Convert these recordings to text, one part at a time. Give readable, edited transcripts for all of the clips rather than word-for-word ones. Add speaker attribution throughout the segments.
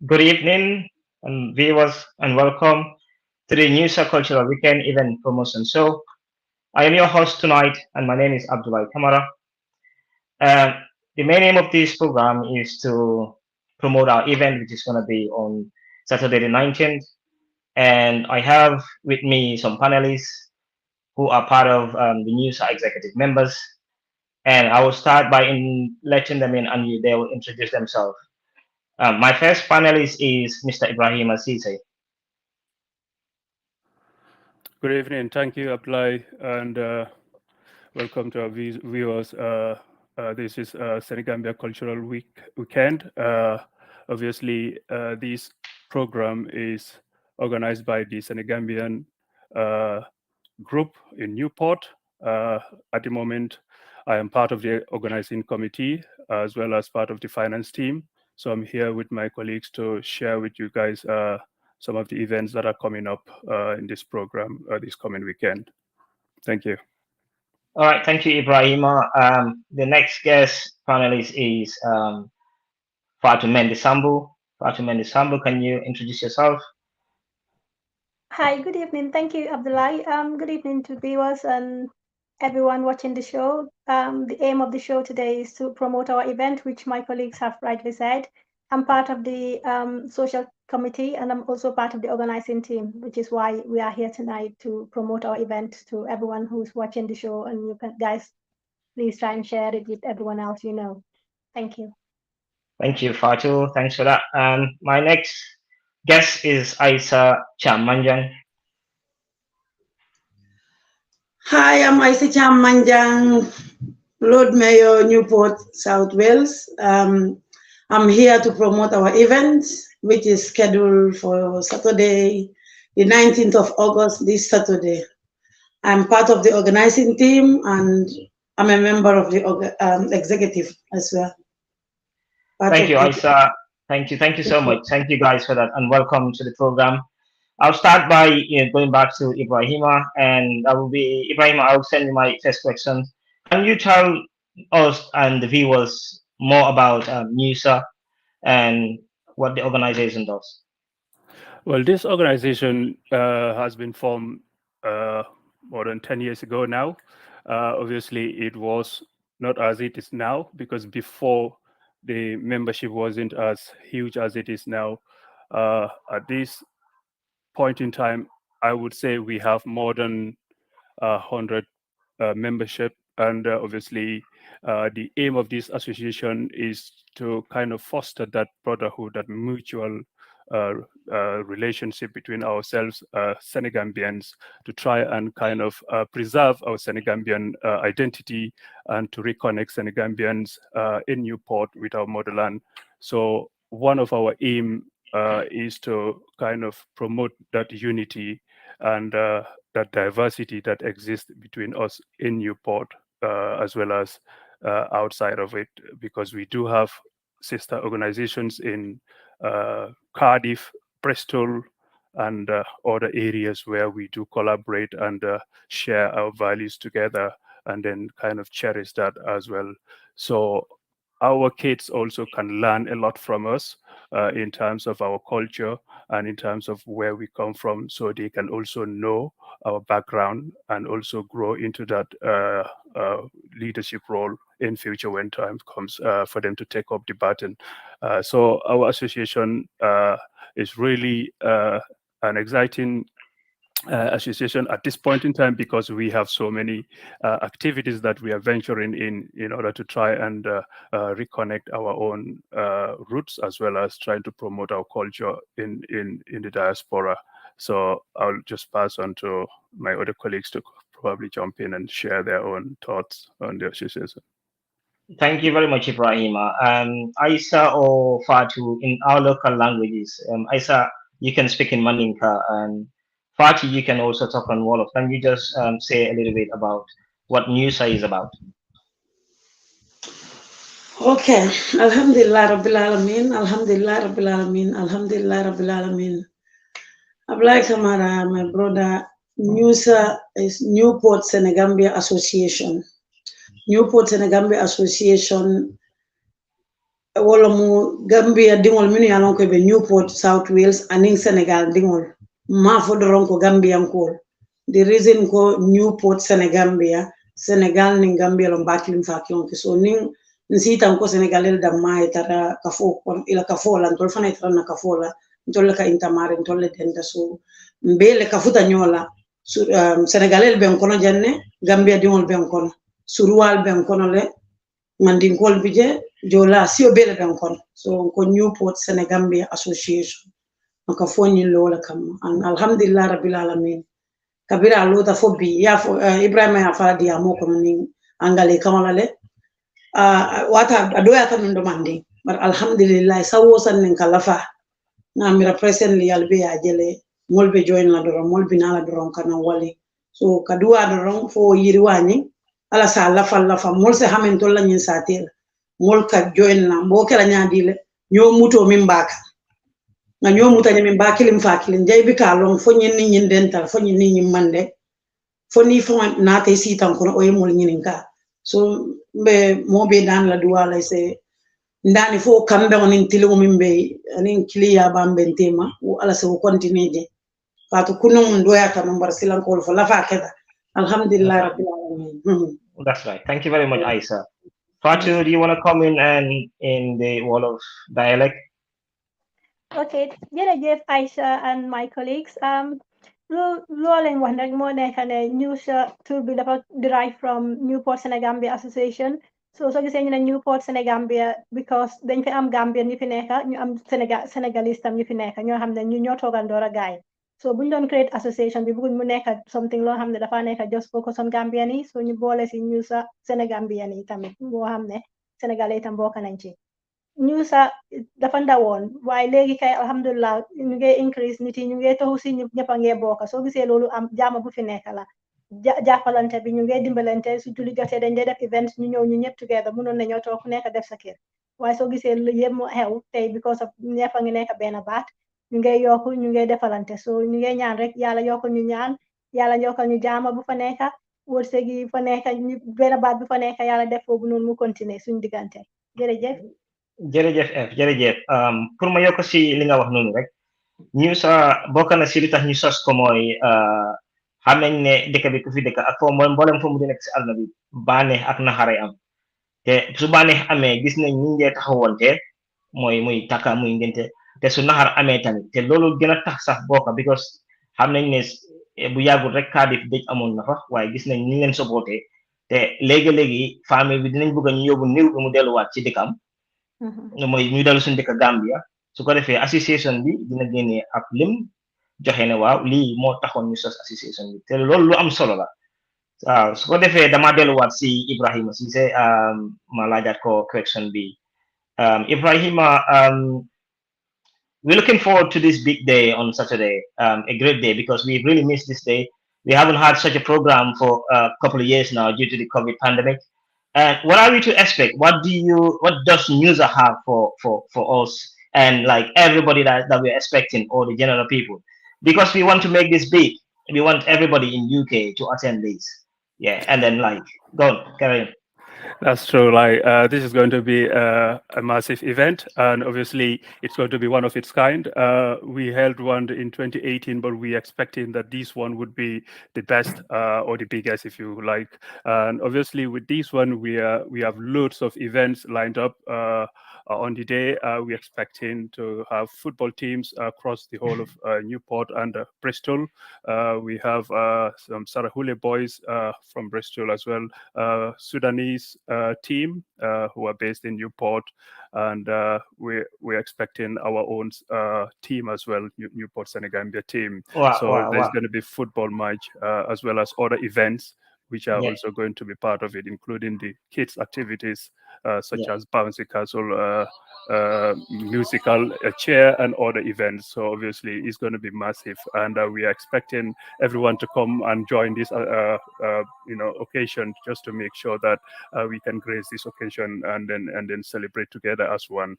Speaker 1: Good evening, and viewers, and welcome to the NEWSA Cultural Weekend event promotion show. I am your host tonight, and my name is Abdullah Kamara. Um, the main aim of this program is to promote our event, which is going to be on Saturday the 19th. And I have with me some panelists who are part of the NEWSA executive members. And I will start by letting them in, and they will introduce themselves. My first panelist is Mr. Ibrahim Asise.
Speaker 2: Good evening. Thank you, Abdullah, and welcome to our viewers. This is SeneGambia Cultural Weekend. Obviously, this program is organized by the SeneGambian group in Newport. At the moment, I am part of the organizing committee as well as part of the finance team. So I'm here with my colleagues to share with you guys some of the events that are coming up in this program this coming weekend. Thank you.
Speaker 1: All right, thank you, Ibrahima. The next guest panelist is Fatu Mendisambu. Fatu Mendisambu, can you introduce yourself?
Speaker 3: Hi, good evening. Thank you, Abdullah. Good evening to viewers and everyone watching the show. The aim of the show today is to promote our event, which my colleagues have rightly said. I'm part of the social committee, and I'm also part of the organizing team, which is why we are here tonight to promote our event to everyone who's watching the show. And you guys, please try and share it with everyone else you know. Thank you.
Speaker 1: Thank you, Fatu. Thanks for that. My next guest is Aisa Chamanjan.
Speaker 4: Hi, I'm Aisa Chamanjan, Lord Mayor, Newport, South Wales. I'm here to promote our event, which is scheduled for Saturday, the 19th of August, this Saturday. I'm part of the organizing team, and I'm a member of the executive as well.
Speaker 1: Thank you, Aisa. Thank you so much. Thank you guys for that, and welcome to the program. I'll start by going back to Ibrahima, and Ibrahima. I'll send you my first question. Can you tell us and the viewers more about NEWSA and what the organization does?
Speaker 2: Well, this organization has been formed more than 10 years ago now. Obviously, it was not as it is now, because before the membership wasn't as huge as it is now. At this point in time, I would say we have more than 100 membership, and obviously the aim of this association is to kind of foster that brotherhood, that mutual relationship between ourselves, Senegambians, to try and kind of preserve our Senegambian identity and to reconnect Senegambians in Newport with our motherland. So one of our aim is to kind of promote that unity and that diversity that exists between us in Newport as well as outside of it, because we do have sister organizations in Cardiff, Bristol, and other areas where we do collaborate and share our values together, and then kind of cherish that as well. So our kids also can learn a lot from us in terms of our culture and in terms of where we come from, so they can also know our background and also grow into that leadership role in future when time comes for them to take up the baton. So our association is really an exciting association at this point in time, because we have so many activities that we are venturing in order to try and reconnect our own roots, as well as trying to promote our culture in the diaspora. So I'll just pass on to my other colleagues to probably jump in and share their own thoughts on the association.
Speaker 1: Thank you very much, Ibrahima. Aisa or Fatu in our local languages. Aisa, you can speak in Maninka, and Fatu, you can also talk on Wolof. Can you just say a little bit about what NEWSA is about?
Speaker 4: Okay, Alhamdulillah Rabbil Alameen, Alhamdulillah Rabbil Alameen, Alhamdulillah Rabbil Alameen. Abdullah Kamara, my brother, NEWSA is Newport SeneGambia Association. Newport SeneGambia Association wala mu Gambia dingol minu yalon ko be Newport South Wales aning Senegal dingol ma fo doron ko Gambian ko the reason ko Newport SeneGambia Senegal ni Gambia lo bakilim fa kion so ning nsitan ko Senegalel da mai tara kafo ila kafo la ntol fana tara na kafo la ntol ka intamare ntol le denda so mbele kafuta nyola Senegalel ben kono janne Gambia dingol ben kono surwal ben kono le mandinkol bije jola sio bele ben kono so ko Newport SeneGambia Association maka foni lola kam alhamdulillah rabbil alamin kabira lota fo bi ya fo Ibrahima ya fa dia mo kono ni angale kamala le wata adoya tan ndo mandi bar alhamdulillah sawo san nen kalafa na mira present li albe ya jele molbe join la doron molbe na la doron kana wali so kadua doron fo yiriwani ala sa lafa mol se hamen to la nyin satel mol ka join na mo kala nyaadile ñoo muto min baka nga ñoo muta min bakilim fakilim jay bi ka long fo ñin ñin dental fo ñin ñin mande fo ni fo na tay sitan ko o yemol ñin ka so be mo be dan la duwala se ndani fo kambe onin tilu min be anin kiliya bambe tema o ala se o continue je fatu kunum doya tan bar silan ko fo lafa keda alhamdulillah rabbil alamin.
Speaker 1: That's right. Thank you very much, Isa. Fatu, do you want to come in and in the wall of dialect?
Speaker 3: Okay, jërëjëf Aisha and my colleagues. Loo leen wax nag moo nekk ne NEWSA tur bi dafa derive from Newport SeneGambia Association. So gisee ñu ne Newport SeneGambia because dañ fi am Gambian ñu fi nekk ñu am Senegalese tam ñu fi nekk ñoo xam ne ñu ñoo toogandoor a gaay so buñ doon create association bi bëgguñ mu nekk something loo xam ne dafa nekk just focus on Gambian yi so ñu boole si NEWSA SeneGambian yi tamit moo xam ne Sénégalais tam bokk nañ ci NEWSA dafa ndawoon waaye léegi kay alhamdulilah ñu ngi increase nit yi ñu ngi taxu si ñëpp a ngi bokk soo gisee loolu am jaama bu fi nekk la jàppalante bi ñu ngi dimbalante su julli jotee dañ dee def event ñu ñëw ñu ñëpp together mënoon nañoo toog ku nekk def sa kër waaye soo gisee lu yëpp mu xew tey because of ñëpp a ngi nekk benn baat ñu ngi yokku ñu ngi defalante so ñu ngi ñaan rek yàlla yokkal ñu ñaan yàlla yokkal ñu jaama bu fa nekk wërsëg yi fa nekk benn baat bu fa nekk yàlla def foofu noonu mu continuer suñu diggante jërëjëf.
Speaker 1: jërëjëf pour ma yokk si li nga wax noonu rek NEWSA bokk na si li tax ñu sos ko mooy xam nañ ne dëkk bi ku fi dëkk ak foo mboolem foo mu di nekk si àdduna bi bànneex ak naxare am te su bànneex amee gis nañ ñu ngee taxawante muy takka muy ngente te su naxar amee tamit te loolu gën a tax sax bokk because xam nañ ne bu yàggul rek Cardiff dëj amoon na fa waaye gis nañ ñu leen sobootee te léegi famille bi dinañ bëgg ñu yóbbu néew bi mu delluwaat ci dëkkam mooy ñu dellu suñu dëkk Gambia su ko defee association bi dina génnee ab lim joxe ne waaw lii moo taxoon ñu sos association bi te loolu lu am solo la waaw su ko defee dama delluwaat si Ibrahima Cissé ma laajaat ko question bi Ibrahima we're looking forward to this big day on Saturday, a great day because we really missed this day. We haven't had such a program for a couple of years now due to the COVID pandemic. And what are we to expect? What does NEWSA have for us and like everybody that we're expecting or the general people? Because we want to make this big. We want everybody in UK to attend this. Yeah, and then like, go on, carry on.
Speaker 2: That's true. Like this is going to be a massive event, and obviously it's going to be one of its kind. We held one in 2018, but we're expecting that this one would be the best or the biggest, if you like. And obviously, with this one, we have loads of events lined up. On the day, we're expecting to have football teams across the whole of Newport and Bristol. We have some Sarahule boys from Bristol as well, Sudanese team who are based in Newport, and we're expecting our own team as well, Newport SeneGambia team. There's going to be football match as well as other events which are also going to be part of it, including the kids' activities such as bouncy castle, musical chair, and other events. So obviously, it's going to be massive, and we are expecting everyone to come and join this, occasion, just to make sure that we can grace this occasion and then celebrate together as one.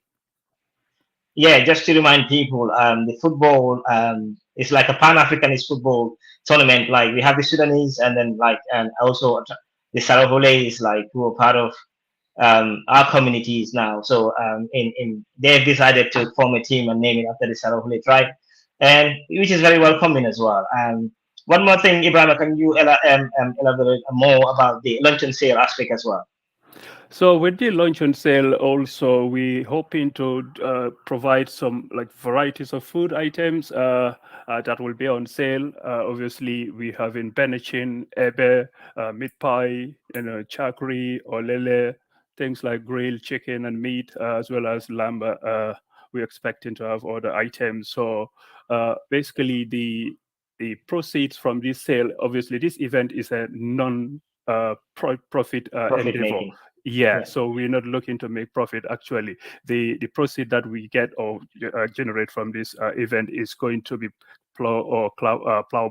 Speaker 1: Yeah, just to remind people, the football is like a Pan-Africanist football tournament. Like we have the Sudanese, and then and also the Sarahole is like who are part of our communities now. So they've decided to form a team and name it after the Sarahule tribe, and which is very welcoming as well. One more thing, Ibrahim, can you elaborate more about the luncheon sale aspect as well?
Speaker 2: So with the luncheon sale, also we hoping to provide some like varieties of food items that will be on sale. Obviously, we have in benachin, ebe, meat pie, chakri, olele, things like grilled chicken and meat, as well as lamb. We're expecting to have other items. So basically, the proceeds from this sale, obviously, this event is a non-profit endeavor.
Speaker 1: Making.
Speaker 2: Yeah, so we're not looking to make profit. Actually, the proceed that we get or generate from this event is going to be plow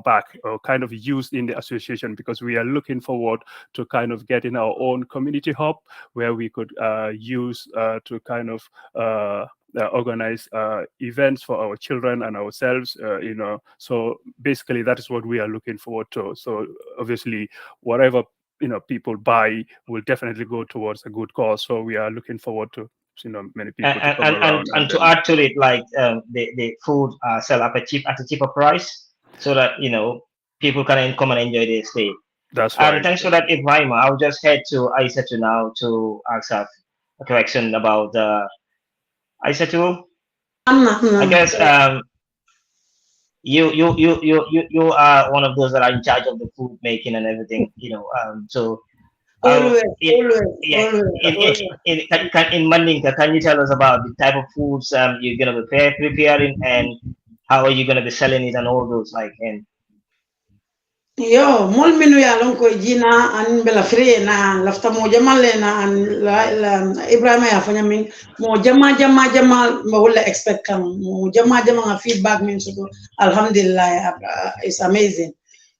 Speaker 2: back or kind of used in the association, because we are looking forward to kind of getting our own community hub where we could use to kind of organize events for our children and ourselves, so basically that is what we are looking forward to. So obviously whatever people buy will definitely go towards a good cause. So we are looking forward to many people to come around
Speaker 1: and to add to it, like the food sell up at a cheaper price, so that people can come and enjoy their stay.
Speaker 2: That's right.
Speaker 1: Thanks for that, Ibrahim. I'll just head to Aisatu now to ask a correction about Aisatu. I guess you are one of those that are in charge of the food making and everything, so
Speaker 4: always.
Speaker 1: in Mandinka, can you tell us about the type of foods you're gonna be preparing, and how are you gonna be selling it and all those
Speaker 4: yo mol minu ya lon ko jina an bela free na lafta mo jamal na an la Ibrahima ya fanya min mo jama mo wala expect kam mo jama nga feedback min so alhamdulillah, it's amazing.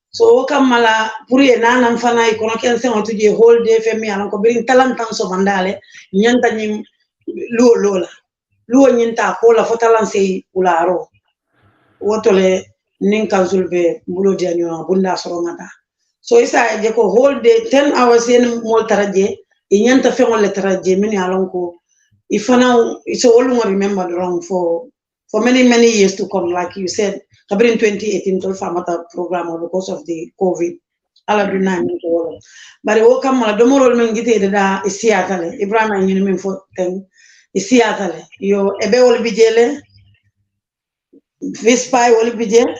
Speaker 4: So kamala puri na nan fana ko no ken sen on tuje whole day femi an ko birin talantan so bandale nyanta nyim luo nyinta ko la fotalan sei ularo wotole nin kansul be bulo dianyo bunda soro ngata. So isa je ko whole day 10 hours en mol taraje e nyanta fe ngol taraje min alon ko ifana so all remember wrong for many years to come, like you said. In 2018 to famata program because of the COVID ala duna min to wala bari o kam mala domorol men gite da isiatale Ibrahima nyini min fo ten isiatale yo ebe wol bijele vispai wol bijele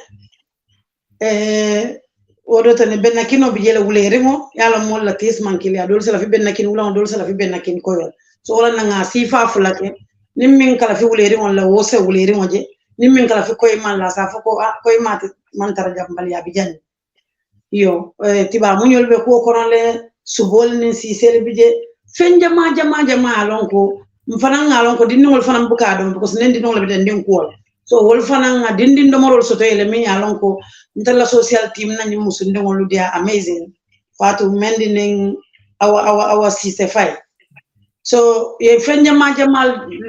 Speaker 4: odo tane benna kino bijele wulerimo yala mol la tis mankili adol sala fi benna kin wala adol sala fi benna kin koyol so wala nga sifa fulake nimmin kala fi wulerimo la wose wulerimo je nimmin kala fi koy man la sa foko koy mat man tara jambal ya bijan yo tiba munyol be ko koronle subol ni si sel bije fen jama alon ko mfana ngalon ko dinnol fana buka do because nen dinnol be den ko so wol fana nga dindin do morol soto ele min alon ko ntalla social team na nyum musunde ngolu dia amazing fatu mending our si se fay so ye fen jama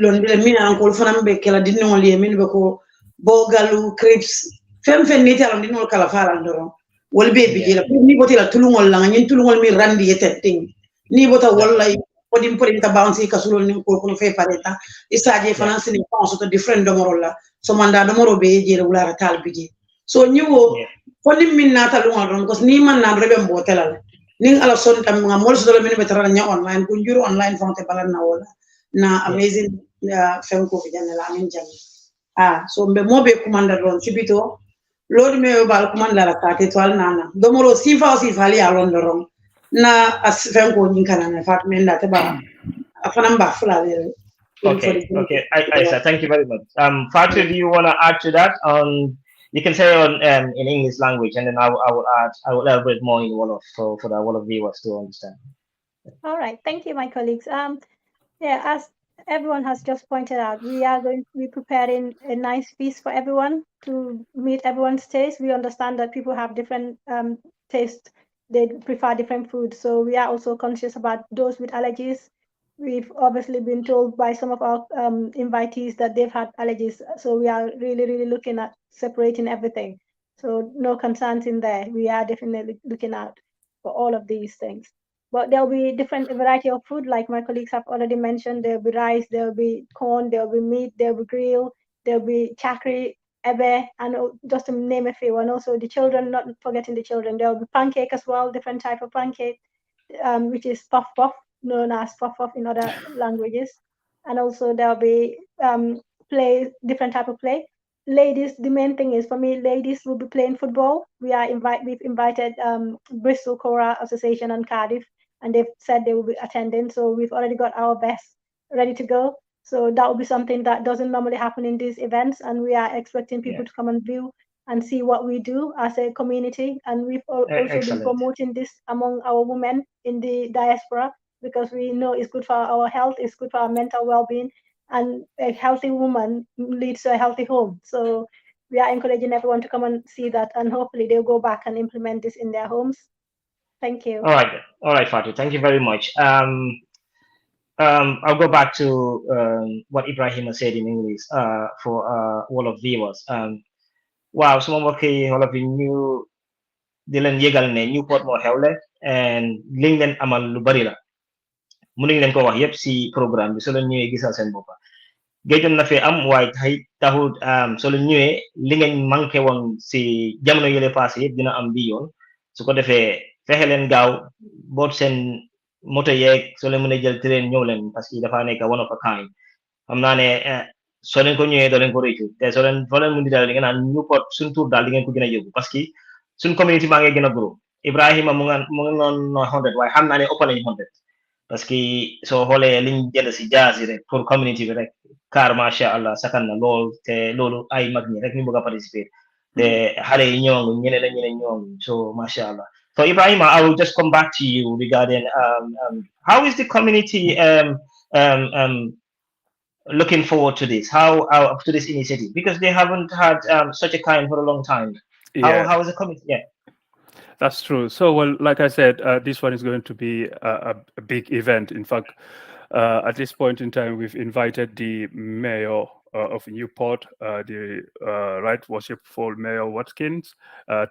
Speaker 4: lon be min alon ko fana be kala dinnol ye min be ko bogalu crips fem niti alon dinnol kala fala ndoro wol be bijela ni botila tulungol la nyin tulungol mi randi yetetting ni bota wallahi podim ta bounce kasulol ni ko kono fe pareta isaje finance ni pense to different domorola so manda domoro be jere wala tal bije so nyiwo podim min nata lungol ron because ni man nan rebe mbotela ning ala son tam nga mol so do min betara nya online ko juro online fonte balan na wala na amazing fem ko bijana la min jami so mbe mobe kumanda ron sibito lord me bal kumanda la ta étoile nana domoro sifa ali alon ron na asfen ko nyin kana na fat men da ba afana ba fula le.
Speaker 1: Okay, Aisha, thank you very much. Fatu, do you want to add to that? You can say on in English language, and then I will add. I will elaborate more in Wolof for the Wolof viewers to understand.
Speaker 3: All right, thank you, my colleagues. Yeah, as everyone has just pointed out, we are going to be preparing a nice feast for everyone to meet everyone's taste. We understand that people have different tastes. They prefer different foods. So we are also conscious about those with allergies. We've obviously been told by some of our invitees that they've had allergies. So we are really looking at separating everything. So no concerns in there. We are definitely looking out for all of these things. But there'll be different variety of food, like my colleagues have already mentioned. There'll be rice, there'll be corn, there'll be meat, there'll be grill, there'll be chakri, ebe, and just to name a few. And also the children, not forgetting the children, there'll be pancake as well, different type of pancake, which is puff puff, known as puff puff in other languages. And also there'll be play, different type of play. Ladies, the main thing is for me, ladies will be playing football. We've invited Bristol Cora Association and Cardiff, and they've said they will be attending. So we've already got our best ready to go. So that will be something that doesn't normally happen in these events, and we are expecting people to come and view and see what we do as a community. And we've also been promoting this among our women in the diaspora, because we know it's good for our health, it's good for our mental well-being, and a healthy woman leads to a healthy home. So we are encouraging everyone to come and see that, and hopefully they'll go back and implement this in their homes. Thank you.
Speaker 1: All right, Fatu. Thank you very much. I'll go back to what Ibrahim said in English for all of viewers. Wow, some of all of you new Dylan Yegal ne Newport mo xewle and liñ leen amal lu bari la mënuñ leen ko wax yépp si programme bi so leen ñëwee gisal seen boppa géejoon na fi am waaye taxul so leen ñëwee li ngeen manqué woon si jamono yële passé yëpp dina am bi yoon su ko defee fexe leen gaaw boot seen moto yeeg soo leen mën a jël train ñëw leen parce que dafa nekk one of a kind xam naa ne soo leen ko ñëwee doo leen ko réccu te soo leen mun di daal di ngeen naan Newport suñ tour daal di ngeen ko gën a yóbbu parce que suñ community baa ngi gën a grow Ibrahima mu ngi noon 100 waaye xam naa ne ëpp nañ 100 parce que soo xoolee liñ jënd si jaas yi rek pour community bi rek car macha allah sakan na lool te loolu ay mag ñi rek ñu bëgg a participer te xale yi ñëwangu ñeneen ñëwangu so macha allah. So Ibrahima, I will just come back to you regarding how is the community looking forward to this? How to this initiative, because they haven't had such a kind for a long time. How is the community? Yeah,
Speaker 2: that's true. So, well, like I said, this one is going to be a big event. In fact, at this point in time, we've invited the mayor of Newport, the Right Worshipful Mayor Watkins,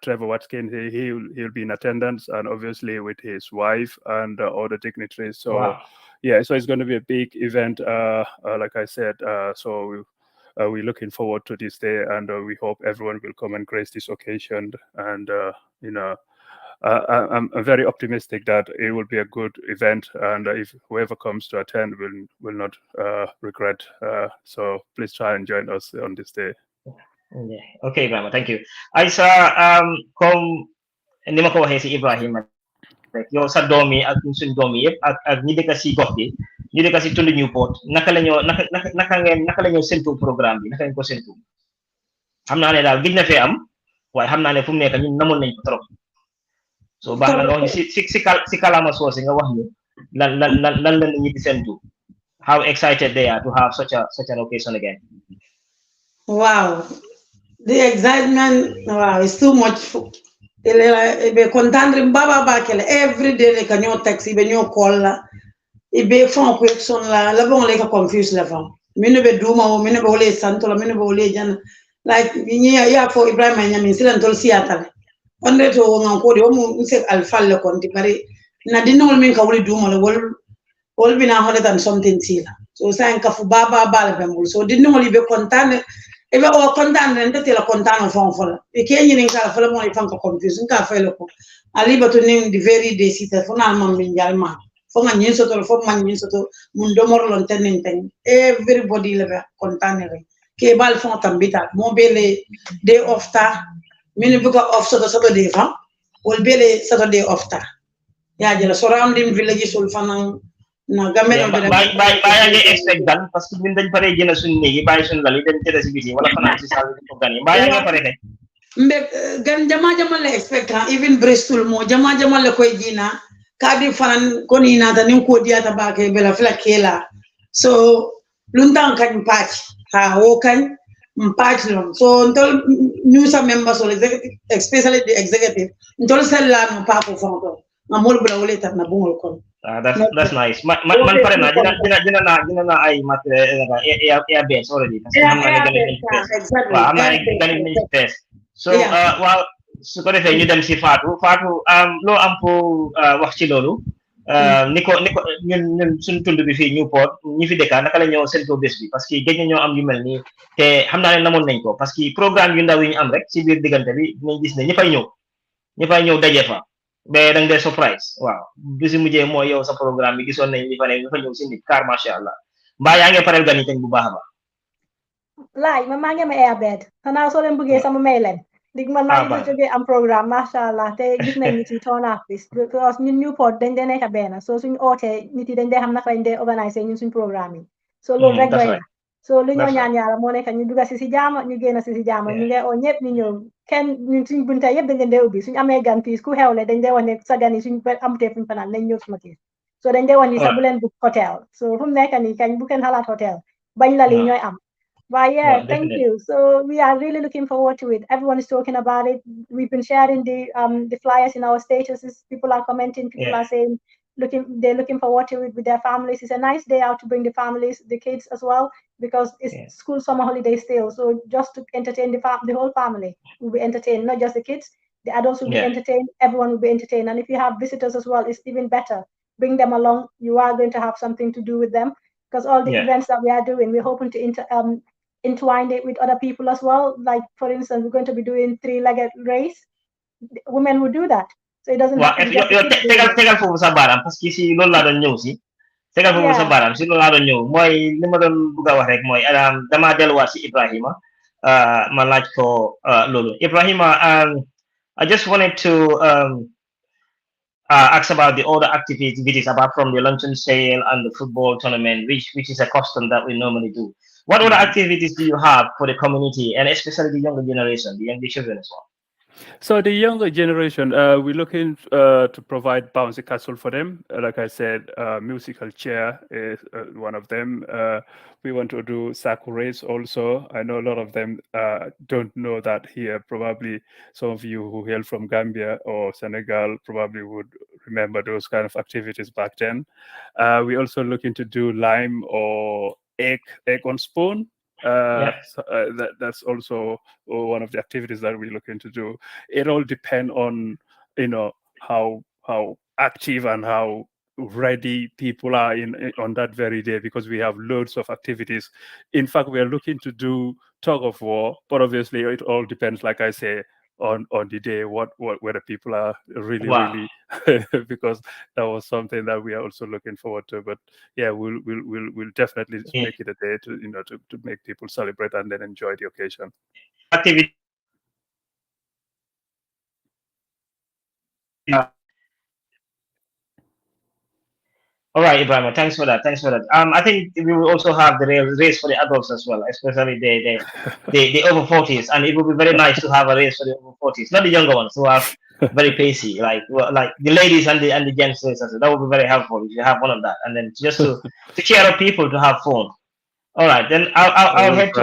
Speaker 2: Trevor Watkins. He'll be in attendance, and obviously with his wife and other dignitaries. So, wow. Yeah, so it's going to be a big event, like I said. So we're looking forward to this day, and we hope everyone will come and grace this occasion. And I'm very optimistic that it will be a good event, and if whoever comes to attend will not regret. So please try and join us on this day.
Speaker 1: Yeah. Okay, Ibrahim, thank you. I saw comme ni ma ko waxee si Ibrahima rek yow sa doom yi ak suñ doom yi yëpp ak ñi dëkk si gox bi ñi dëkk si tund Newport naka la ñoo séntu programme bi naka lañ ko séntu xam naa ne daal gis na fee am waaye xam naa ne fu mu nekk ñun namoon nañ ko trop. So baax na nga wax ni si kalaama soose nga wax ni lan la nit ñi di séntu, how excited they are to have such an occasion again.
Speaker 4: Wow, the excitement, wow, it's too much. Ibe contandre mbaba bakele every day like a new taxi, ibe new call la, ibe phone question la bon like a confused la phone. Mine be duma o mine be ole santo la mine be ole jan like ya for Ibrahim nyami silan tol siatale. Onde to ngan ko de o mu se alfal le konti pare na dinol min ka wuli duma le wol bina holet and something sila. So sa ka fu baba bala bembul. So dinol ibe contane ebe o contane ndete la contane fon fola. E ke nyin ka fola mo ifan ka confusion ka fele ko. Ali batu nim di very day sita fona mam min jalma. Fo nga nyin soto fo man nyin soto mun do mor lon tenen ten. Everybody le be contane re. Ke bal fon tambita mo bele day of ta mini buka off Saturday fa wol bele Saturday off ta ya jela surrounding villages ul fanan na gamel be
Speaker 1: ba ya expect dan parce que min dañ paré jëna suñu néegi bay suñu lal dañ tédé ci biti wala fanan ci salle ko gan yi ba ya nga paré kay
Speaker 4: mbe gan jama le expect even Bristol mo jama le koy jina kadi fanan koni na tan ko diata ba ke bela fla kela so luntan kan patch ha o kan patch long so ntol NEWSA members or executive, especially the executive ntol sella no pa ko fonto ngamol bla wole tan na bungol kon.
Speaker 1: That's nice. Man pare na dina na ay air base already.
Speaker 4: Exactly.
Speaker 1: I'm not getting test. So well su ko defee ñu dem si Fatou lo am pour wax ci loolu niko ñun suñu tund bi fii Newport ñi fi dëkka naka la ñoo séntoo bés bi parce que gëj na ñoo am yu mel nii te xam naa ne namoon nañ ko parce que programme yu ndaw yi ñu am rek si biir diggante bi dinañ gis ne ñëppay ñëw daje fa ba da nga dee surprise waaw bi si mujjee mooy yow sa programme bi gisoon nañ li fa ne ñu fa ñëw si nit car macha allah mbaa yaa ngi pareel gan yi kañ bu baax a baax
Speaker 3: laaj man maa ngi am airbed xanaa soo leen bëggee sama may leen dig man maa ngi jógee am programme macha allah te gis nañ nit yi turn up because ñun Newport dañ dee nekk benn so suñu ootee nit yi dañ dee xam naka lañ dee organiser ñun suñu programme yi so loolu rek doy na so lu ñoo ñaan yàlla moo nekk ñu dugga si jaama ñu génn si jaama ñu ngi oo ñëpp ñu ñëw kenn ñun suñ bunta yëpp dañ leen dee ubbi suñu amee gan fii ku xewle dañ dee wax ne sa gan yi suñ amutee fuñ fanaan nañ ñëw suma kii so dañ dee wax ni sax bu leen book hotel so fu mu nekk nii kañ bu kenn xalaat hotel bañ la lii ñooy am. But yeah, thank you. So we are really looking forward to it. Everyone is talking about it. We've been sharing the flyers in our statuses. People are commenting. People are saying they're looking forward to it with their families. It's a nice day out to bring the families, the kids as well, because it's school summer holiday still. So just to entertain the whole family will be entertained, not just the kids. The adults will be entertained. Everyone will be entertained. And if you have visitors as well, it's even better. Bring them along. You are going to have something to do with them because all the events that we are doing, we're hoping to entwine it with other people as well. Like for instance, we're going to be doing 3-legged race. Women will do that, so it doesn't.
Speaker 1: tegal foofu sa baaraam parce que si loolu laa doon ñëw si. tegal foofu sa baaraam si loolu laa doon ñëw mooy li ma doon bëgg a wax rek mooy damaa delluwaat si Ibrahima ma laaj ko loolu Ibrahima. I just wanted to ask about the other activities apart from the luncheon sale and the football tournament, which is a custom that we normally do. What other activities do you have for the community and especially the younger generation, the younger children as well?
Speaker 2: So the younger generation, we're looking to provide bouncy castle for them. Like I said, musical chair is one of them. We want to do sack race also. I know a lot of them don't know that here. Probably some of you who hail from Gambia or Senegal probably would remember those kind of activities back then. We're also looking to do lime or egg on spoon. That's also one of the activities that we're looking to do. It all depends on how active and how ready people are on that very day, because we have loads of activities. In fact, we are looking to do tug of war, but obviously it all depends, like I say, on the day whether people are really because that was something that we are also looking forward to. But yeah, we'll definitely make it a day to make people celebrate and then enjoy the occasion.
Speaker 1: Activity. All right, Ibrahim, thanks for that. I think we will also have the race for the adults as well, especially the over 40s, and it would be very nice to have a race for the over 40s, not the younger ones who are very pacey, like the ladies and the gents race. That would be very helpful if you have one of that, and then just to cheer up people to have fun. All right, then I'll head to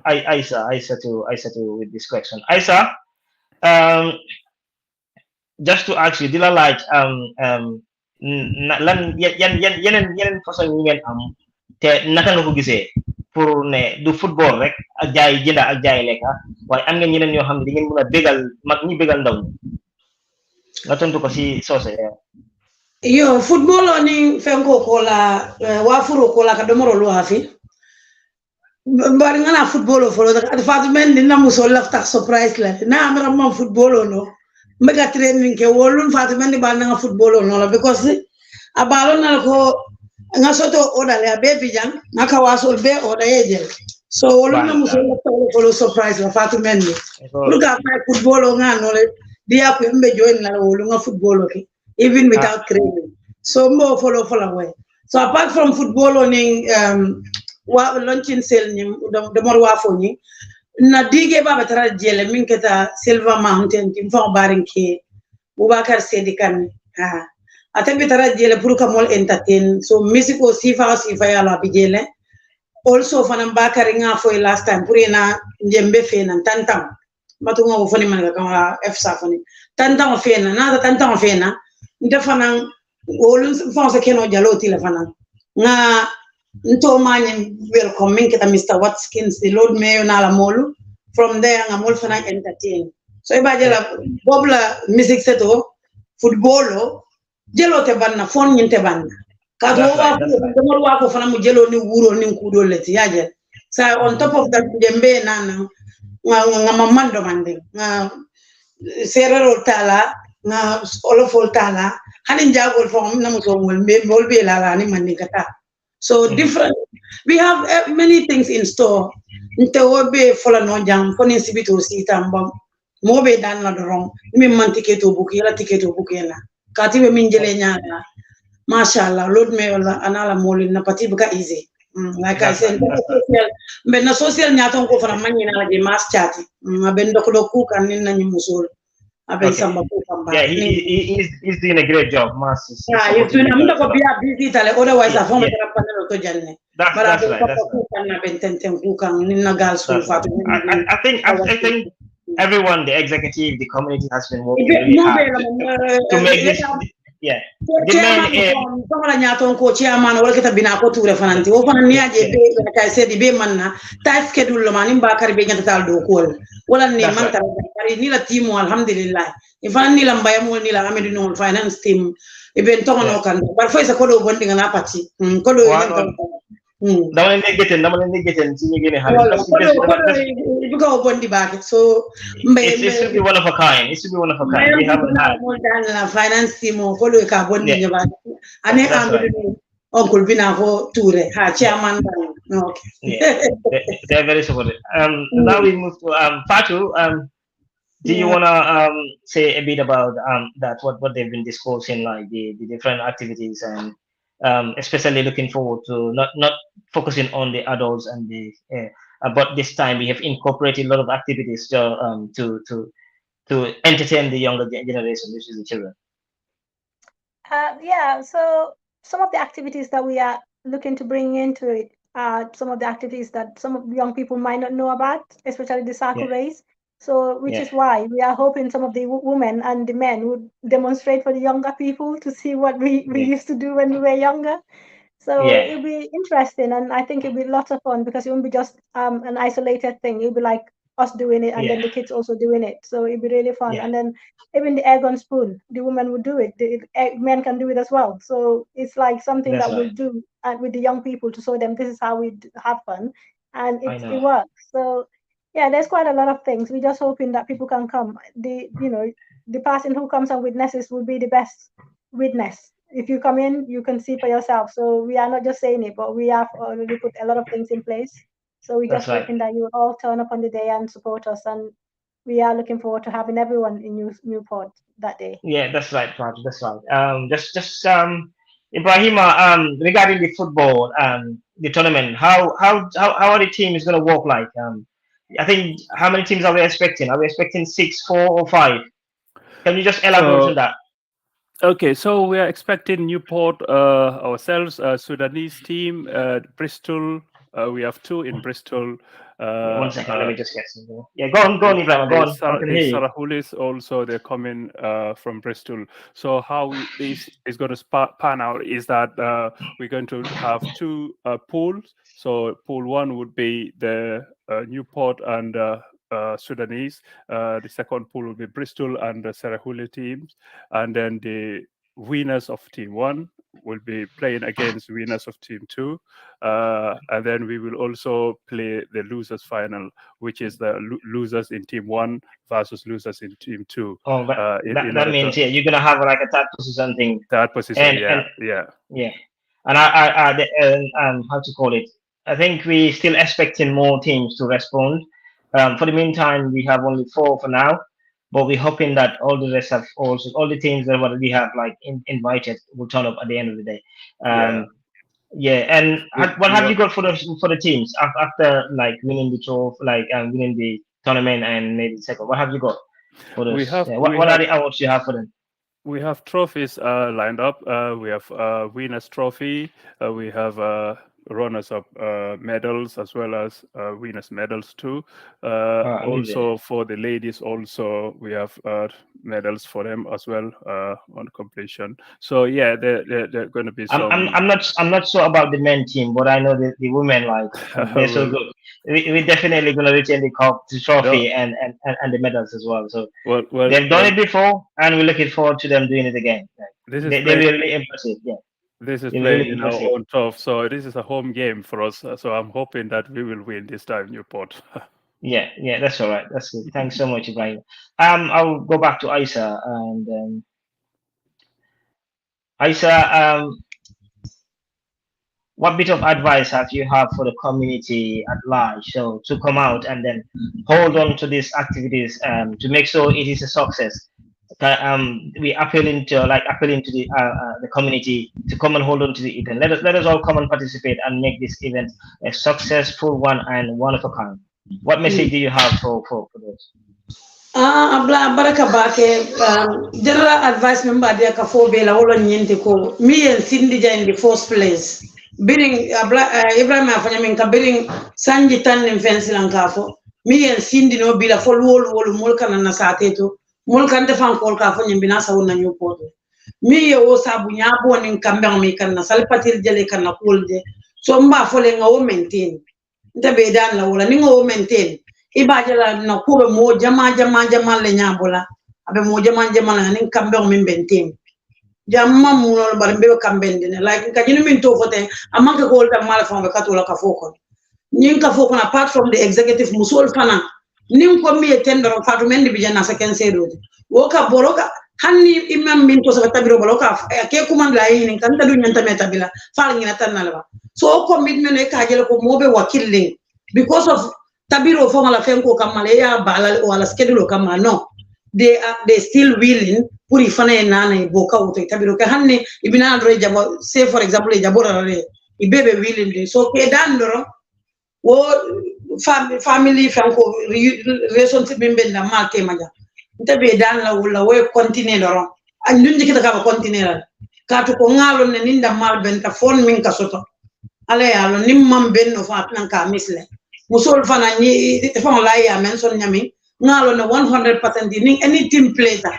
Speaker 1: Isa to with this question. Isa, just to ask you, did I like lan yeneen façon yi ngeen am te naka nga ko gisee pour ne du football rek ak jaay jënda ak jaay lekka waaye am ngeen yeneen yoo xam ne di ngeen mën a bégal mag ñi bégal ndaw ñi nga tontu ko si soose
Speaker 4: yo football oni fenko kola wafuro kola ka domoro lo hafi mbari ngana football folo da fatu men ni namuso lafta surprise la na amra mom football no mega training ke wolun fatu men ba na football no because abalo na ko nga soto oda le be bijang ngaka wasol be oda yejel so wolun namuso lafta folo surprise la fatu men ni luga football nga no le dia ko mbe join na wolun nga football ke even without training. So more follow way. So apart from football owning launching sale the more wafoni na dige baba tara jele minketa Silver Mountain tim fon barinke Bubakar Sedikan atembe tara jele pour ka mol entertain so music o sifa ya la bijele also fanam bakari nga foi last time pour ina njembe fena tantam matunga wo foni man ka FSA foni tantam fena na tantam fena ndefana wolun fonse keno jaloti la fana nga nto manye welcome minketa Mr. Watkins the Lord Mayor na la molu from there nga mol fana entertain so ibaje la bobla music seto footballo jelo te banna fon nyinte banna ka to wa ko wa ko fana mu jelo ni wuro ni kudo leti yaje sa on top of that dembe nan nga mamando mande nga serero tala nga olofol tala hani jagol fo na mo so mol be la ni mandi kata so different we have many things in store nte wobe fola no jam fo ni sibito si tamba mo be dan la doron mi man tiketo buki la tiketo buki na kati be min jele nyaala mashallah lord me wala anala molin na pati buka easy like I said ben na social nyaton ko fara manyi na je mas chati ben dok ku kan nin na musul aben samba ko kamba
Speaker 1: yeah he's doing a great job mas
Speaker 4: yeah you doing am ko biya busy tale otherwise I found that panel to janne
Speaker 1: that's right
Speaker 4: ku kan na ben tenten ku kan nin na gal sul fatu
Speaker 1: I think everyone, the executive, the community has been working really hard to make this. Yeah.
Speaker 4: Chairman nyaton ko chairman wala kita bina ko ture fananti o fanan niaje be ka sedi be manna ta schedule lo manim bakar be nyata tal do ko wala ne man ta bari ni la team alhamdulillah e fanan ni la mbaya mo ni la amedu no finance team e ben to no kan bar fay sa ko do bondi ngana pati ko do
Speaker 1: dama leen di gëten ci ñu gëne
Speaker 4: bondi baake so
Speaker 1: it should be one of a kind. It should be one of a kind. We haven't had
Speaker 4: la finance team ko do ka bondi nyaba ane amdu Uncle Bina ko Toure ha chairman okay
Speaker 1: they're very supportive. Now we move to Fatu. Do you wanna say a bit about that what they've been discussing, like the different activities, and especially looking forward to not focusing on the adults and the but this time we have incorporated a lot of activities to entertain the younger generation, which is the children.
Speaker 3: Yeah, so some of the activities that we are looking to bring into it are some of the activities that some of the young people might not know about, especially the circle race. So, which is why we are hoping some of the women and the men would demonstrate for the younger people to see what we used to do when we were younger. So it'll be interesting, and I think it'll be lots of fun because it won't be just an isolated thing. It'll be like us doing it and then the kids also doing it. So it'll be really fun. And then even the egg on spoon, the women would do it. The men can do it as well. So it's like something that we'll do with the young people to show them this is how we have fun, and it works. So yeah, there's quite a lot of things. We're just hoping that people can come. The person who comes and witnesses will be the best witness. If you come in, you can see for yourself. So we are not just saying it, but we have already put a lot of things in place. So we're just hoping that you will all turn up on the day and support us. And we are looking forward to having everyone in Newport that day.
Speaker 1: Yeah, that's right, Raj. That's right. Just Ibrahima, regarding the football, the tournament, how are the teams going to work like? I think how many teams are we expecting? Are we expecting 6, 4, or 5? Can you just elaborate on that?
Speaker 2: Okay, so we are expecting Newport ourselves, Sudanese team, Bristol. We have 2 in Bristol.
Speaker 1: 1 second, let me just get something. Yeah, go on, Ibrahim, go on.
Speaker 2: Sarahulis also, they're coming from Bristol. So how this is going to pan out is that we're going to have 2 pools. So pool 1 would be the Newport and Sudanese. The second pool will be Bristol and the Sarahuli teams, and then the winners of team 1 will be playing against winners of team 2, and then we will also play the losers final, which is the losers in team 1 versus losers in team 2.
Speaker 1: Oh, but that means you're gonna have like a third position thing.
Speaker 2: Third position, yeah.
Speaker 1: And how to call it? I think we're still expecting more teams to respond. For the meantime, we have only 4 for now, but we're hoping that all the rest have also all the teams that we have like invited will turn up at the end of the day. And what have you got for the teams after like winning the trophy, like winning the tournament and maybe second? What have you got for those? What are the awards you have for them?
Speaker 2: We have trophies lined up. We have winners trophy. We have runners-up medals as well as winners medals too. Also for the ladies, also we have medals for them as well on completion. So yeah, they're going to be.
Speaker 1: I'm not sure about the men team, but I know the women they're so good. We're definitely going to retain the trophy and the medals as well. So they've done it before, and we're looking forward to them doing it again.
Speaker 2: This is
Speaker 1: They're
Speaker 2: playing,
Speaker 1: really impressive. Yeah,
Speaker 2: this is
Speaker 1: they're
Speaker 2: playing
Speaker 1: really
Speaker 2: in our
Speaker 1: impressive.
Speaker 2: own turf, so this is a home game for us. So I'm hoping that we will win this time, Newport.
Speaker 1: Yeah, that's all right. That's good. Thanks so much, Ibrahim. I'll go back to Isa and Isa, what bit of advice have you have for the community at large? So to come out and then hold on to these activities to make sure it is a success. We appealing to the community to come and hold on to the event. Let us all come and participate and make this event a successful one and one of a kind. What message do you have for those?
Speaker 4: Abla baraka bake general advice member dia ka fo be la wolo nyente ko mi en sindija in the first place biring abla Ibrahim afanya min ka biring sanji tan nim fensi lan ka fo mi en sindi no bila fo wol mol kana na sateto mol kan defan ko ka fo nyimbi na sa wona Newport mi ye wo sabu nyabo nin kambe mi kan na salpatir jele kan na kulde so mba fo le ngawo maintain ntabe dan la wala ni ngawo maintain ibajala na kube mo jama le nyabola abe mo jama la nin kambe min bentim jamma mu no bar mbe kambe ndine like ka jini min to fote amanka ko ta mala fa ka to la ka foko nin ka foko na apart from the executive musol fana nin ko mi tendoro fatu men bi jana sa ken sedodi wo ka boroka hanni imam min to sa tabiro boloka ke kuma la yin kan ta dunya ta meta bila fa ngina tan nalba so commitment e ka jele ko mobe wakilling because of tabiro fo la fenko kamale ya bala wala schedule kamala no they still willing puri fana nana boka uto tabiro ka hanne ibina andro jabo say for example jabora re ibebe willing de so ke dandoro wo family fenko relationship member na malte maja ntabe dan la wala we continue doron andundi kita ka continue ka to ko ngalo ne ninda mal ben ka phone min ka soto ala ya lo nimman ben no fa tan ka misle musol fana ni fon la ya mention nyami ngalo na 100% in any team player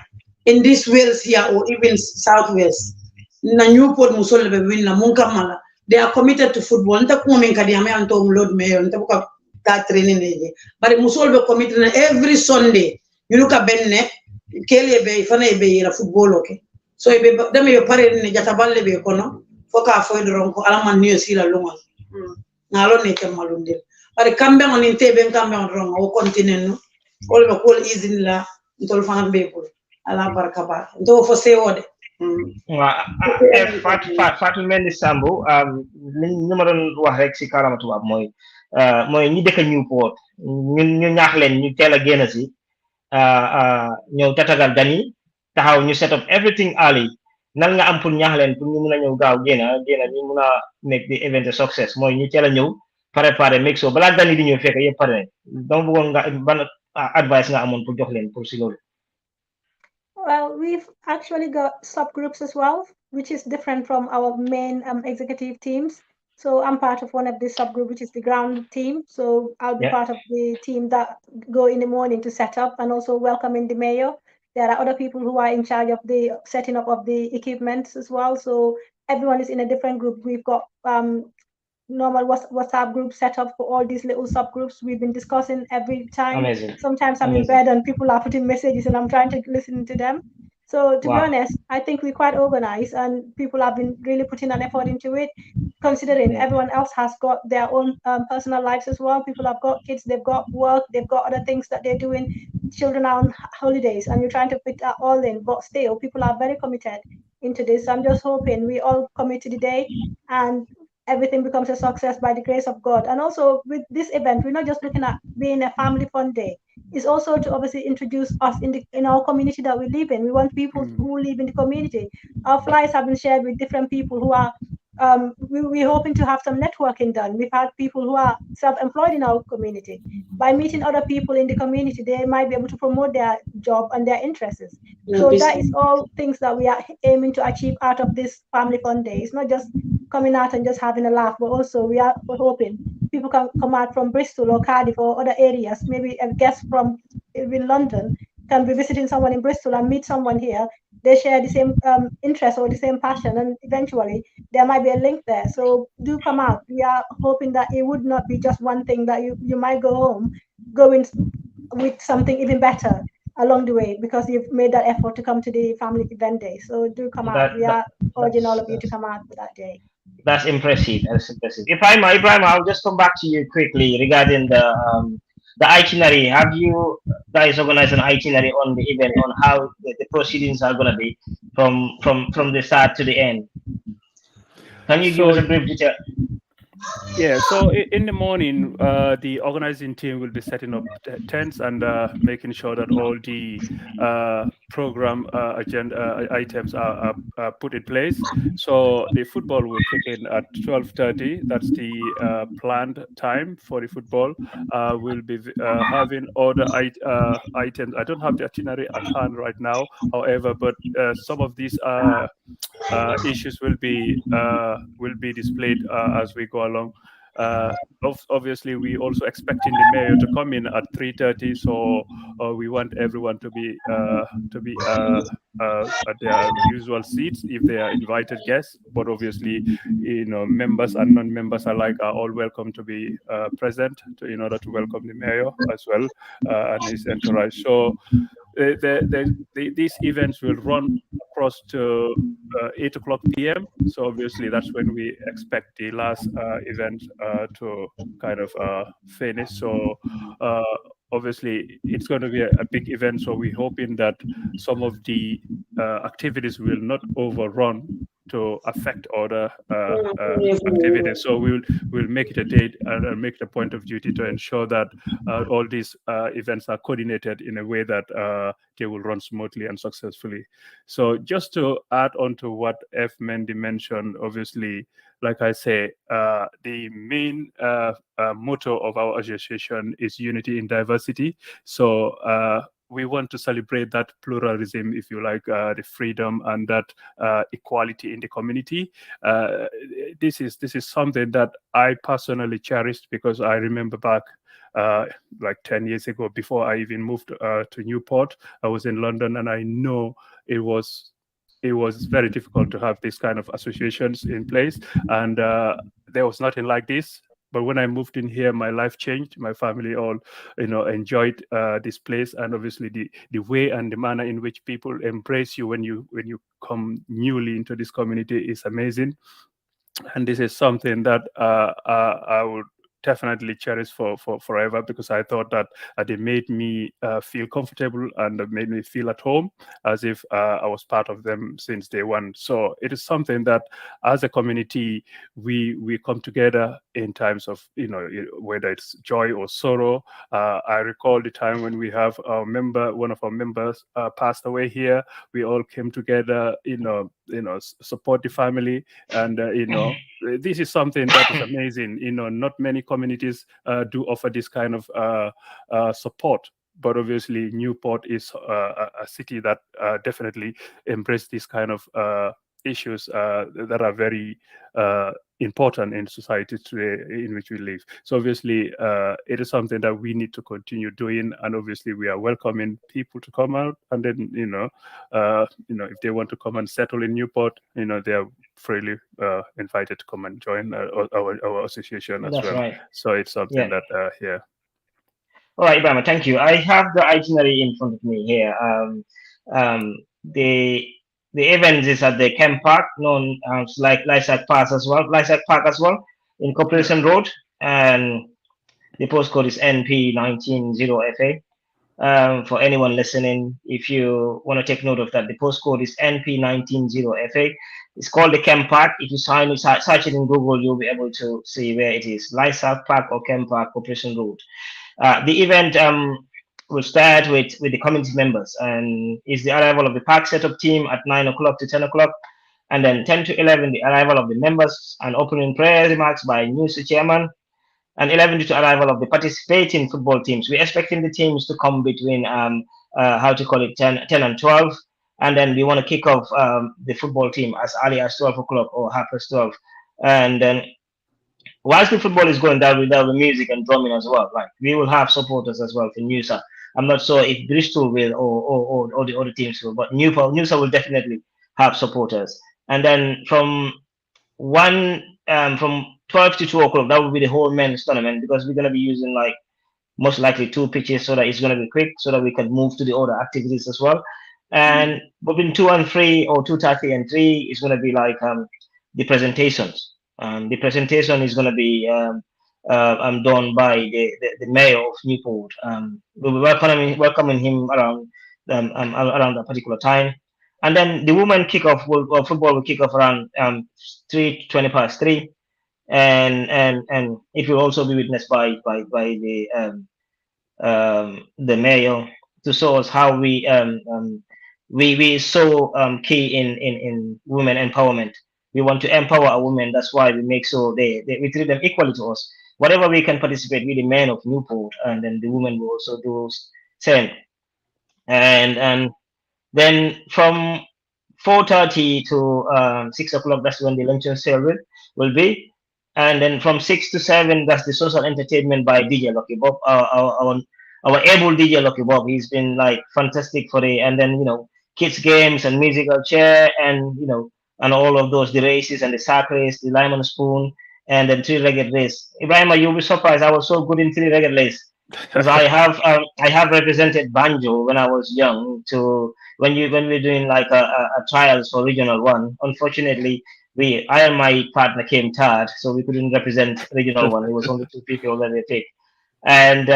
Speaker 4: in this Wales here or even South Wales na Newport musol be win na mun kamala they are committed to football nta ko min kadi ame anto load mayor nta ko ta training neje but musol be committed na every Sunday you look at benne kele be fana be ira football okay so be dame yo pare ni jata balle be kono foka fo doron ko alaman niyo sila lungal ngalo ne kemalundil bari kambe on intebe kambe on ronga o continent all be call easy la ntol fana be ko ala baraka ba ndo fo sewode
Speaker 1: Fatou Mendy Sambu ñu ma doon wax rek si karama tubaab mooy ñi dëkk Newport ñu ñaax leen ñu teel a génn si ñëw tatagal gan yi taxaw ñu set up everything early nan nga am pour ñaax leen pour ñu mun a ñëw gaaw génn ñu mun a make the event a success mooy ñu teel a ñëw préparé make sure balaa gan yi di ñëw fekk yëpp pare donc bëggoon nga ban advice nga amoon pour jox leen pour si loolu.
Speaker 3: Well, we've actually got subgroups as well, which is different from our main executive teams. So I'm part of one of the subgroup, which is the ground team. So I'll be part of the team that go in the morning to set up and also welcoming the mayor. There are other people who are in charge of the setting up of the equipment as well. So everyone is in a different group. We've got normal WhatsApp group set up for all these little subgroups. We've been discussing every time.
Speaker 1: Amazing.
Speaker 3: Sometimes I'm in bed and people are putting messages and I'm trying to listen to them. So to be honest, I think we're quite organized and people have been really putting an effort into it, considering everyone else has got their own personal lives as well. People have got kids, they've got work, they've got other things that they're doing. Children are on holidays and you're trying to fit that all in, but still people are very committed into this. I'm just hoping we all commit to the day and everything becomes a success by the grace of God. And also with this event, we're not just looking at being a family fun day. It's also to obviously introduce us in our community that we live in. We want people who live in the community. Our flyers have been shared with different people who are, we're hoping to have some networking done. We've had people who are self-employed in our community. By meeting other people in the community, they might be able to promote their job and their interests. So that is all things that we are aiming to achieve out of this family fun day. It's not just coming out and just having a laugh, but also we're hoping people can come out from Bristol or Cardiff or other areas. Maybe a guest from even London can be visiting someone in Bristol and meet someone here. They share the same interest or the same passion, and eventually there might be a link there. So do come out. We are hoping that it would not be just one thing that you might go home going with something even better. along the way, because you've made that effort to come to the family event day. So do come out. We are urging all of you to come out for that day.
Speaker 1: That's impressive. That's impressive. Ibrahim, I'll just come back to you quickly regarding the itinerary. Have you guys organized an itinerary on the event on how the proceedings are going to be from the start to the end? Can you give us a brief detail?
Speaker 2: Yeah, so in the morning, the organizing team will be setting up tents and making sure that all the program agenda items are put in place. So the football will kick in at 12:30. That's the planned time for the football. We'll be having other items. I don't have the itinerary at hand right now, however, but some of these issues will be displayed as we go along. Obviously, we also expecting the mayor to come in at 3:30, so we want everyone to be at their usual seats if they are invited guests. But obviously, members and non-members alike are all welcome to be present in order to welcome the mayor as well and his entourage. So these events will run across to 8 o'clock p.m. So obviously that's when we expect the last event to kind of finish. So obviously it's going to be a big event. So we're hoping that some of the activities will not overrun to affect other activities. So we'll make it a date and make it a point of duty to ensure that all these events are coordinated in a way that they will run smoothly and successfully. So just to add on to what F. Mendy mentioned, obviously, like I say, the main motto of our association is unity in diversity. So we want to celebrate that pluralism, if you like, the freedom and that equality in the community. This is something that I personally cherished, because I remember back like 10 years ago, before I even moved to Newport, I was in London, and I know it was very difficult to have these kind of associations in place, and there was nothing like this. But when I moved in here, my life changed. My family all, enjoyed this place, and obviously the way and the manner in which people embrace you when you come newly into this community is amazing. And this is something that I would definitely cherish for forever, because I thought that they made me feel comfortable and made me feel at home, as if I was part of them since day one. So it is something that as a community we come together in times of, whether it's joy or sorrow. I recall the time when we have one of our members passed away here. We all came together, support the family, and this is something that is amazing. Not many communities do offer this kind of support, but obviously Newport is a city that definitely embraces this kind of issues that are very important in society today in which we live. So obviously it is something that we need to continue doing, and obviously we are welcoming people to come out, and then if they want to come and settle in Newport, they are freely invited to come and join our association as well.
Speaker 1: Right.
Speaker 2: So it's something that
Speaker 1: All right, Ibrahim, thank you. I have the itinerary in front of me here. The event is at the Camp Park, known as Lysac Park as well, in Corporation Road, and the postcode is NP190FA. For anyone listening, if you want to take note of that, the postcode is NP190FA. It's called the Camp Park. If you search it in Google, you'll be able to see where it is: Lysac Park or Camp Park, Corporation Road. The event will start with the community members, and is the arrival of the park setup team at 9 o'clock to 10 o'clock, and then 10 to 11 the arrival of the members and opening prayer remarks by NEWSA chairman, and 11 to arrival of the participating football teams. We're expecting the teams to come between 10 and 12, and then we want to kick off the football team as early as 12 o'clock or 12:30, and then whilst the football is going, there will be music and drumming as well. Like, we will have supporters as well for NEWSA. I'm not sure if Bristol will or the other teams will, but NEWSA will definitely have supporters. And then from 12 to 2 o'clock, that will be the whole men's tournament, because we're going to be using like most likely 2 pitches, so that it's going to be quick, so that we can move to the other activities as well. And between 2 and 3, or 2:30 and 3, is going to be like the presentations. The presentation is going to be done by the mayor of Newport. We'll be welcoming him around a particular time. And then the women kickoff football will kick off around 3:20 past 3, and it will also be witnessed by the mayor, to show us how we so key in women empowerment. We want to empower our women. That's why we make sure we treat them equally to us. Whatever we can participate with the men of Newport, and then the women will also do same. And then from 4:30 to 6 o'clock, that's when the luncheon sale will be. And then from 6 to 7, that's the social entertainment by DJ Lucky Bob, our able DJ Lucky Bob. He's been like fantastic for the, and then kids games and musical chair, and and all of those, the races and the sack race, the lemon spoon, and then three-legged race. Ibrahima, you'll be surprised. I was so good in three-legged race, because I have represented banjo when I was young. To when we're doing like a trials for regional one. Unfortunately, I and my partner came third, so we couldn't represent regional one. It was only 2 people that they picked. And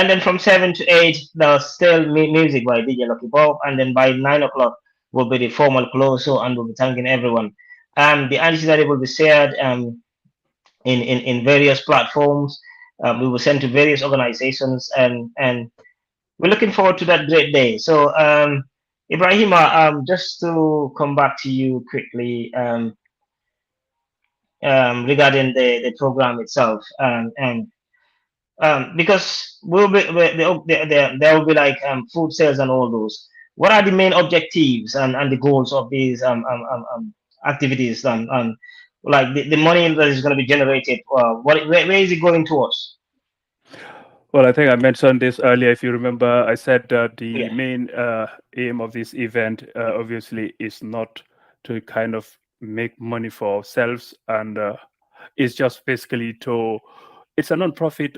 Speaker 1: then from 7 to 8, there's still music by DJ Lucky Bob, and then by 9 o'clock will be the formal close, so, and we'll be thanking everyone. The itinerary will be shared in various platforms. We will send to various organizations, and we're looking forward to that great day. So, Ibrahima, just to come back to you quickly, regarding the program itself, and because there will be like food sales and all those. What are the main objectives and the goals of these activities? Like the money that is going to be generated, where is it going towards?
Speaker 2: Well, I think I mentioned this earlier. If you remember, I said that the
Speaker 1: Yeah.
Speaker 2: main aim of this event obviously is not to kind of make money for ourselves, and it's just basically to, it's a non-profit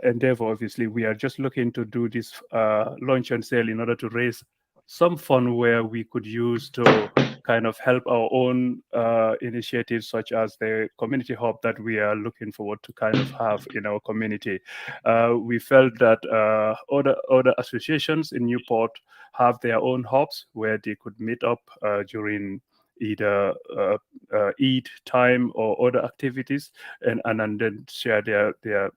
Speaker 2: endeavor. Obviously, we are just looking to do this launch and sale in order to raise some fund where we could use to kind of help our own initiatives, such as the community hub that we are looking forward to kind of have in our community. We felt that other associations in Newport have their own hubs where they could meet up during either Eid time or other activities, and then share their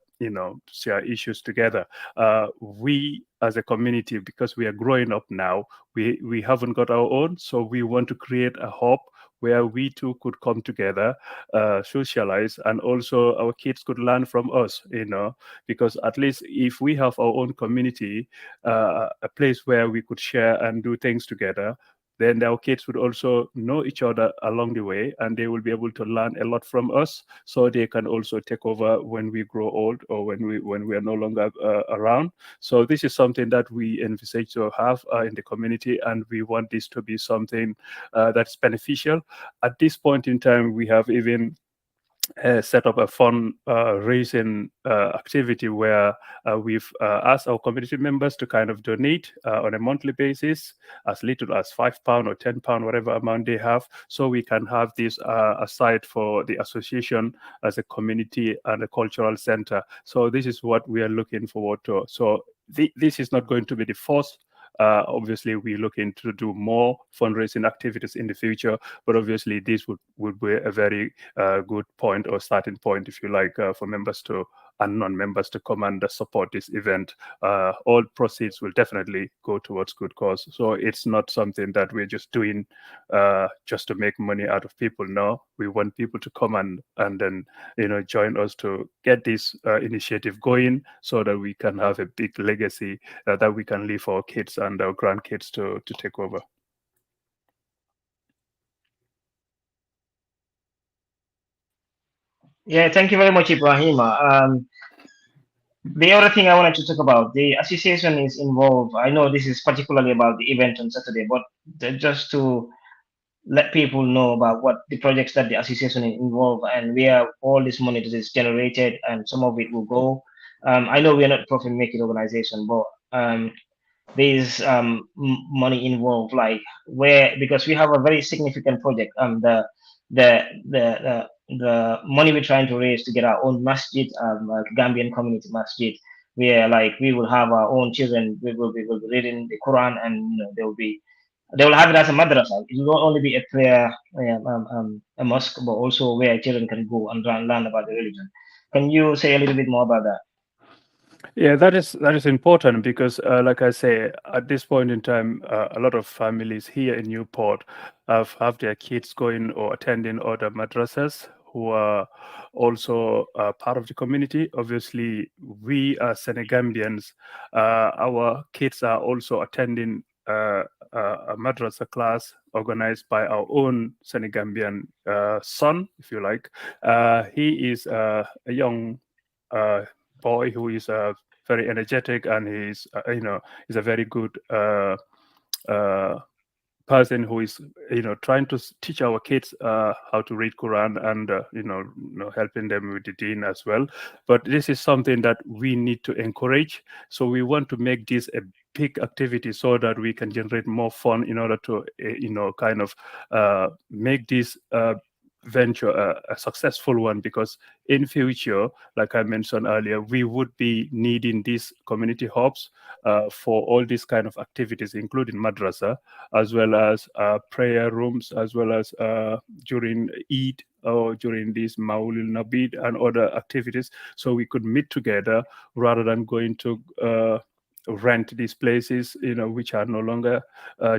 Speaker 2: share issues together. We as a community, because we are growing up now, we haven't got our own, so we want to create a hub where we too could come together, socialize, and also our kids could learn from us, because at least if we have our own community, a place where we could share and do things together, then our kids would also know each other along the way, and they will be able to learn a lot from us, so they can also take over when we grow old, or when we are no longer around. So this is something that we envisage to have in the community, and we want this to be something that's beneficial. At this point in time, we have even set up a fund raising activity where we've asked our community members to kind of donate on a monthly basis, as little as £5 or £10, whatever amount they have, so we can have this aside for the association as a community and a cultural center. So this is what we are looking forward to. So this is not going to be the first. Obviously, we're looking to do more fundraising activities in the future, but obviously this would be a very good point, or starting point, if you like, for members and non-members to come and support this event. All proceeds will definitely go towards good cause. So it's not something that we're just doing just to make money out of people. No, we want people to come and then join us to get this initiative going, so that we can have a big legacy that we can leave for our kids and our grandkids to take over.
Speaker 1: Yeah, thank you very much, Ibrahima. The other thing I wanted to talk about, the association is involved. I know this is particularly about the event on Saturday, but just to let people know about what the projects that the association is involved, and where all this money that is generated, and some of it will go I know we're not a profit-making organization, but there's money involved, like because we have a very significant project. The money we're trying to raise to get our own masjid, like Gambian community masjid, where like we will have our own children. We will be reading the Quran, and they will have it as a madrasa. It will not only be a prayer, a mosque, but also where children can go and learn about the religion. Can you say a little bit more about that?
Speaker 2: Yeah, that is important because, like I say, at this point in time, a lot of families here in Newport have their kids going or attending other madrasas who are also part of the community. Obviously, we as SeneGambians, our kids are also attending a madrasa class organized by our own SeneGambian son, if you like. He is a young boy who is very energetic, and he's he's a very good person who is trying to teach our kids how to read Quran, and helping them with the deen as well. But this is something that we need to encourage, so we want to make this a big activity so that we can generate more fun in order to kind of make this venture a successful one, because in future, like I mentioned earlier, we would be needing these community hubs for all these kind of activities, including madrasa, as well as prayer rooms, as well as during Eid or during these Maulil Nabid and other activities, so we could meet together rather than going to rent these places, which are no longer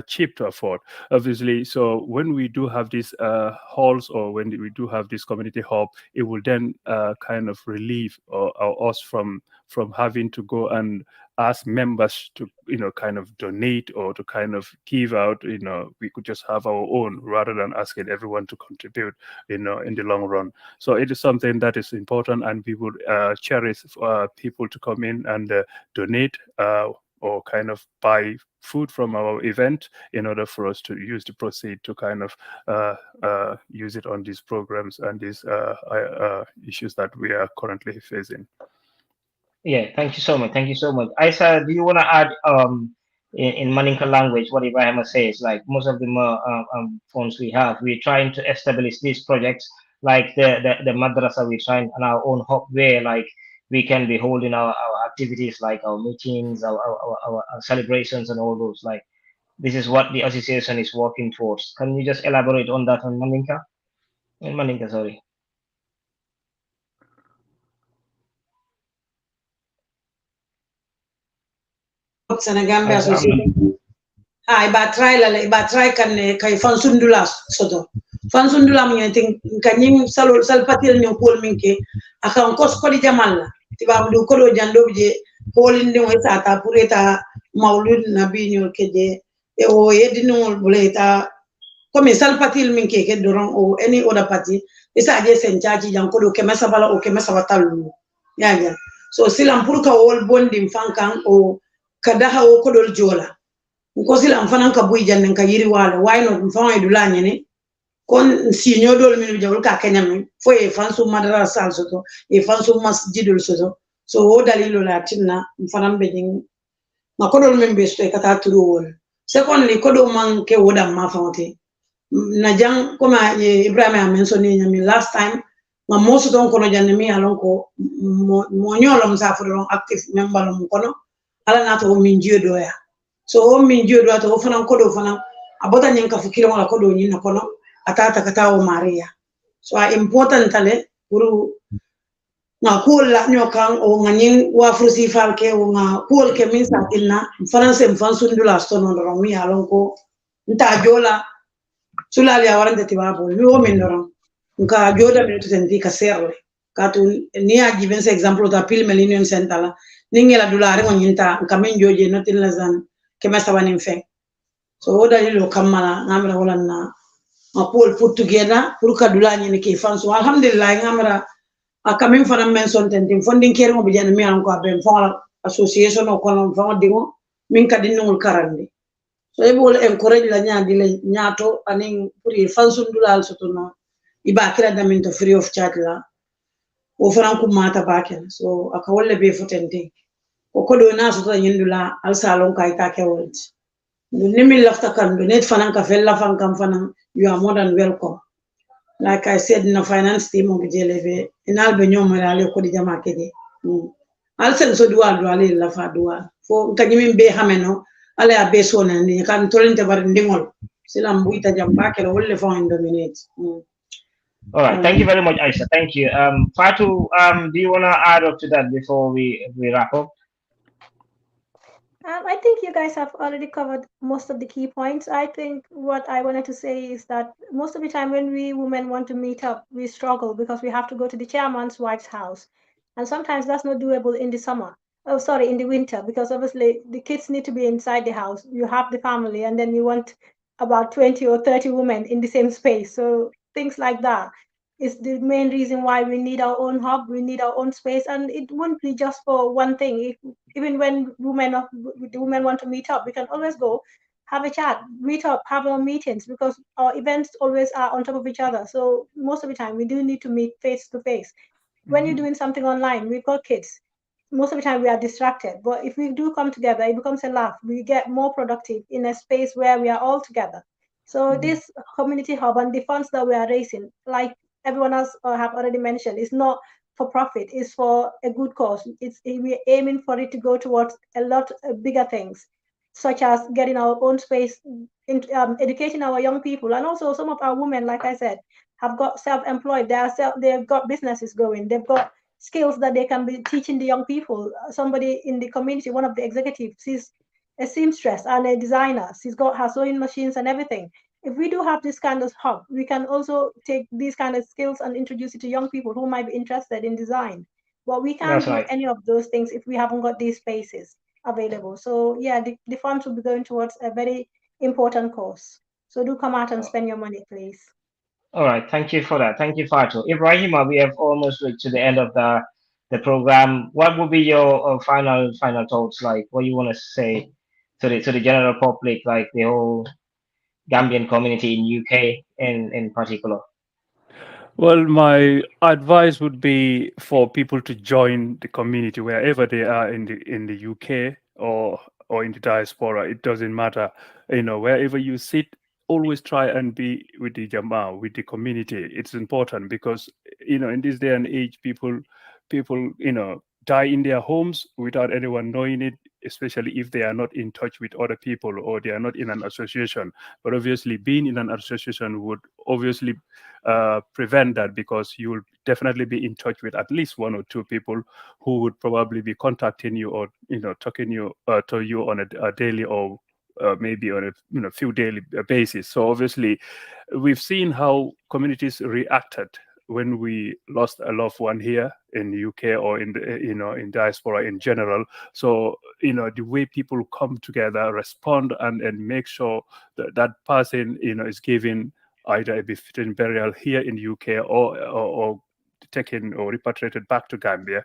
Speaker 2: cheap to afford, obviously. So when we do have these halls, or when we do have this community hub, it will then kind of relieve us from having to go and ask members to kind of donate or to kind of give out. We could just have our own rather than asking everyone to contribute in the long run. So it is something that is important, and we would cherish people to come in and donate or kind of buy food from our event in order for us to use the proceed to kind of use it on these programs and these issues that we are currently facing.
Speaker 1: Yeah, thank you so much. Thank you so much. Isa, do you want to add in Maninka language what Ibrahim says? Like most of the phones we have, we're trying to establish these projects, like the madrasa. We're trying on our own hub where like we can be holding our activities, like our meetings, our celebrations, and all those. Like this is what the association is working towards. Can you just elaborate on that on Maninka? In Maninka, sorry.
Speaker 4: SeneGambia Association. Iba try kan kay fansundula soto. Fansundula mo ting kanyim salpatil nyo pol minke akan kos ko di jamal tiba du ko do jando je polin de wata ta pureta maulud nabi nyo keje e o yedino buleta comme salpatil minke ke doron o any other party isa je senchaji jan ko do ke masabala o ke masabatalu ya so silam pour ka wol bondim fankan o kadaha o ko dol jola ko silam fanan ka buy jannen ka yiri wala why not faway du la ñene kon si ñodol min jawul ka kenyam fo e fansu madara sal soto e fansu masjidul soto so o dalilo la tinna fanan be jing ma ko dol min be so e kata turu wol secondly ko do man ke woda ma fawte na jang ko ma Ibrahim a mentionné ñami last time ma mosu don ko no janne mi alon ko mo ñolom sa fo don active member mo kono ala na to min jiodo ya so min jiodo to fanan ko do fanan abota nyen ka fukilo wala ko do nyina kono atata kata o Maria so important tale puru na kula nyo kan o nganin wa frusi falke o nga kul ke min sa tinna france fan sundula stono ro mi alon ko nta jola sulali awarante tibabo mi o min ro nka joda mi to tendi ka serle ka tu ni a given se example ta pil millennium centala ningela dollar ngo nyinta nka min joje no tin lazan ke masawanin fe so oda lilo kamala ngamra wala na mapol put together pour ka dulani ne ke fanso alhamdulillah ngamra akamin fana men son tentim fondin kere mo bijana mi an ko be fon association o kono fon dingo min ka dinul karande so e bol encourage la nyaadi le nyaato anin pour fanso dulal soto no iba kira damin to free of charge la o fanan kum mata baken so aka wolle be fotente ko kodo na so tan yindula al salon kay ka ke wolti nimi lafta kan do net fanan ka fella fan kam fanan you are more than welcome. Like I said, in the finance team of JLV, in Albe Nyomale Kodi Jama Kede. I'll send so dual la fa dual. For Kajim Be Hameno, Ale a base one and you can turn into Barindimol. Silam Buita Jambaka, all the phone dominate.
Speaker 1: All right, thank you very much, Aisha. Thank you. Fatu, do you want to add up to that before we wrap up?
Speaker 3: I think you guys have already covered most of the key points. I think what I wanted to say is that most of the time when we women want to meet up, we struggle because we have to go to the chairman's wife's house. And sometimes that's not doable in the summer. Oh, sorry, in the winter, because obviously the kids need to be inside the house. You have the family, and then you want about 20 or 30 women in the same space. So things like that is the main reason why we need our own hub, we need our own space, and it wouldn't be just for one thing. Even when the women want to meet up, we can always go, have a chat, meet up, have our meetings, because our events always are on top of each other. So most of the time, we do need to meet face to face. When you're doing something online, we've got kids. Most of the time, we are distracted. But if we do come together, it becomes a laugh. We get more productive in a space where we are all together. So this community hub and the funds that we are raising, like everyone else have already mentioned, is not for profit. It's for a good cause. We're aiming for it to go towards a lot bigger things, such as getting our own space, educating our young people, and also some of our women, like I said, have got self-employed. They've got businesses going. They've got skills that they can be teaching the young people. Somebody in the community, one of the executives, she's a seamstress and a designer. She's got her sewing machines and everything. If we do have this kind of hub, we can also take these kind of skills and introduce it to young people who might be interested in design. But we can't do any of those things if we haven't got these spaces available. So yeah, the funds will be going towards a very important cause. So do come out and spend your money, please.
Speaker 1: All right, thank you for that. Thank you, Fatu. Ibrahima, we have almost reached to the end of the program. What would be your final thoughts? Like, what you want to say to the general public, like the whole Gambian community in UK in particular?
Speaker 2: Well, my advice would be for people to join the community wherever they are in the UK or in the diaspora. It doesn't matter, wherever you sit. Always try and be with the Jama, with the community. It's important because in this day and age, people die in their homes without anyone knowing it, especially if they are not in touch with other people or they are not in an association. But obviously, being in an association would obviously prevent that, because you will definitely be in touch with at least one or two people who would probably be contacting you or talking to you on a daily or maybe on a few daily basis. So obviously, we've seen how communities reacted when we lost a loved one here in the UK or in the, in diaspora in general. So the way people come together, respond, and make sure that that person is given either a befitting burial here in the UK or taken or repatriated back to Gambia,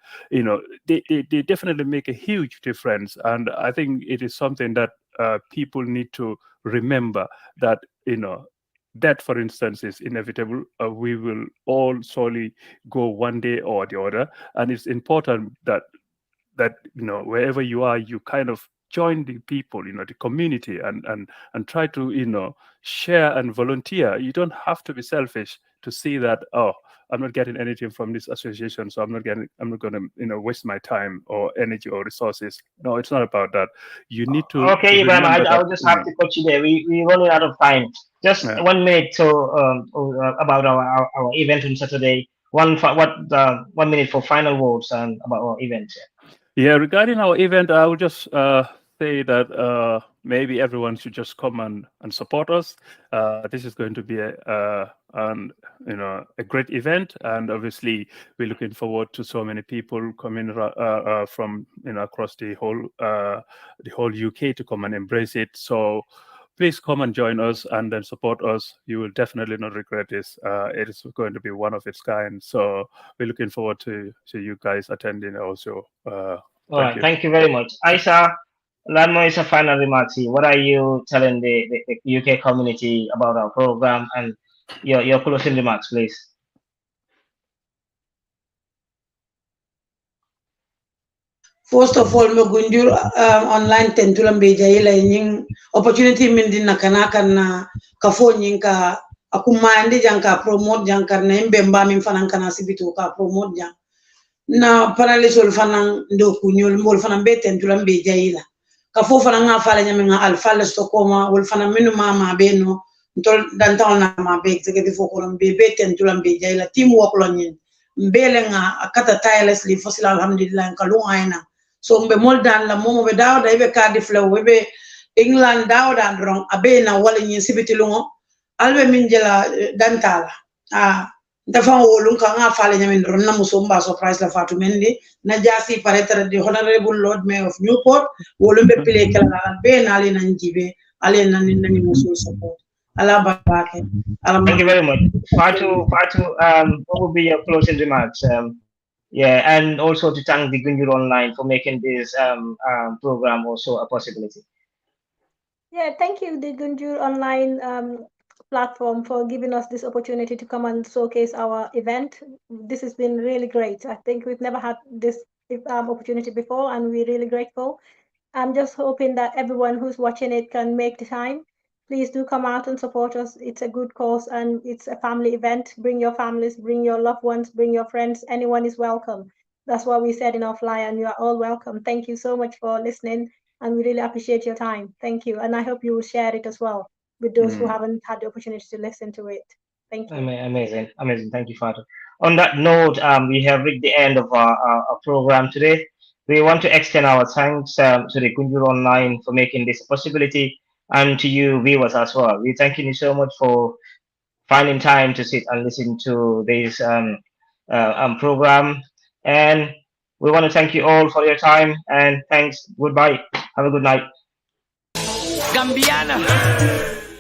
Speaker 2: they definitely make a huge difference. And I think it is something that people need to remember, that that, for instance, is inevitable. We will all surely go one day or the other, and it's important that wherever you are, you kind of join the people, the community, and try to share and volunteer. You don't have to be selfish to see that, oh, I'm not getting anything from this association, so I'm not going to waste my time or energy or resources. No, it's not about that. You need to
Speaker 1: Okay, Ibrahim,
Speaker 2: remember
Speaker 1: I'll
Speaker 2: that,
Speaker 1: just have to cut you there. We're running out of time. Just
Speaker 2: yeah.
Speaker 1: 1 minute about our event on Saturday. 1 minute for final words about our event.
Speaker 2: Yeah, regarding our event, I would just say that maybe everyone should just come and support us. This is going to be a great event, and obviously we're looking forward to so many people coming from across the whole UK to come and embrace it. So please come and join us and then support us. You will definitely not regret this. It is going to be one of its kind. So we're looking forward to you guys attending also.
Speaker 1: All right, thank you very much. Aisha, Lanmo is a final remarks here. What are you telling the UK community about our program, and your closing remarks, please?
Speaker 4: First of all, me gunjur online tentulam beja ila nying opportunity min din na kanakan na kafo nying ka aku mandi jang ka promote jang karna imbe mba min fanan kana sibitu ka promote jang na paralisol fanan ndo kunyol mol fanan be tentulam beja ila kafo fanan nga fala nyame nga alfala stokoma wol fanan minu mama beno ntol dan taw na ma be executive ko be tentulam beja ila teamwork lo nyin mbele nga akata tirelessly fosila alhamdulillah kalunga so mbe moldan la momo be dawda ibe Cardiff la webe England dawda rong abe na wala nyi sibiti lungo albe min jela dantala dafa wolun ka nga fale nyamin ron na musomba surprise la fatu mendi na jasi paretra the honorable lord mayor of Newport wolun be pile kala be na ali nan jibe ali nan ni musul support ala barake
Speaker 1: thank you very much. Fatu, what would be your closing remarks? Yeah, and also to thank the Gunjur Online for making this program also a possibility.
Speaker 3: Yeah, thank you, the Gunjur Online platform, for giving us this opportunity to come and showcase our event. This has been really great. I think we've never had this opportunity before, and we're really grateful. I'm just hoping that everyone who's watching it can make the time. Please do come out and support us. It's a good cause and it's a family event. Bring your families, bring your loved ones, bring your friends. Anyone is welcome. That's what we said in our flyer, and you are all welcome. Thank you so much for listening, and we really appreciate your time. Thank you. And I hope you will share it as well with those who haven't had the opportunity to listen to it. Thank you.
Speaker 1: Amazing. Thank you, Father. On that note, we have reached the end of our program today. We want to extend our thanks to the Gunjur Online for making this a possibility, and to you viewers as well. We thank you so much for finding time to sit and listen to this program. And we want to thank you all for your time, and thanks. Goodbye. Have a good night.
Speaker 5: Gambiana.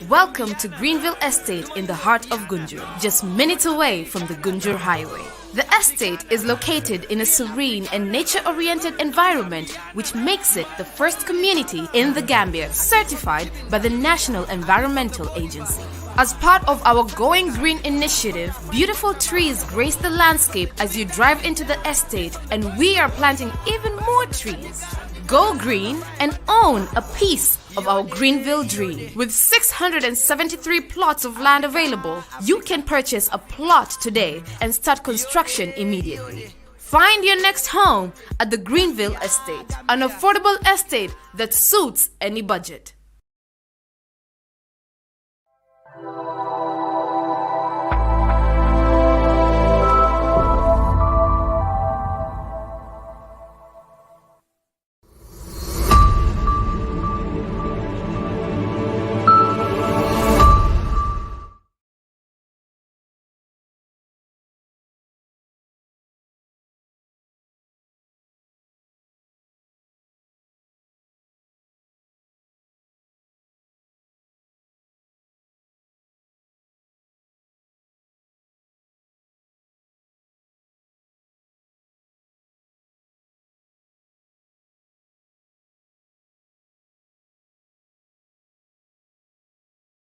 Speaker 6: Welcome to Greenville Estate in the heart of Gunjur, just minutes away from the Gunjur Highway. The estate is located in a serene and nature-oriented environment, which makes it the first community in the Gambia certified by the National Environmental Agency. As part of our Going Green initiative, beautiful trees grace the landscape as you drive into the estate, and we are planting even more trees. Go green and own a piece of our Greenville dream. With 673 plots of land available, you can purchase a plot today and start construction immediately. Find your next home at the Greenville Estate, an affordable estate that suits any budget.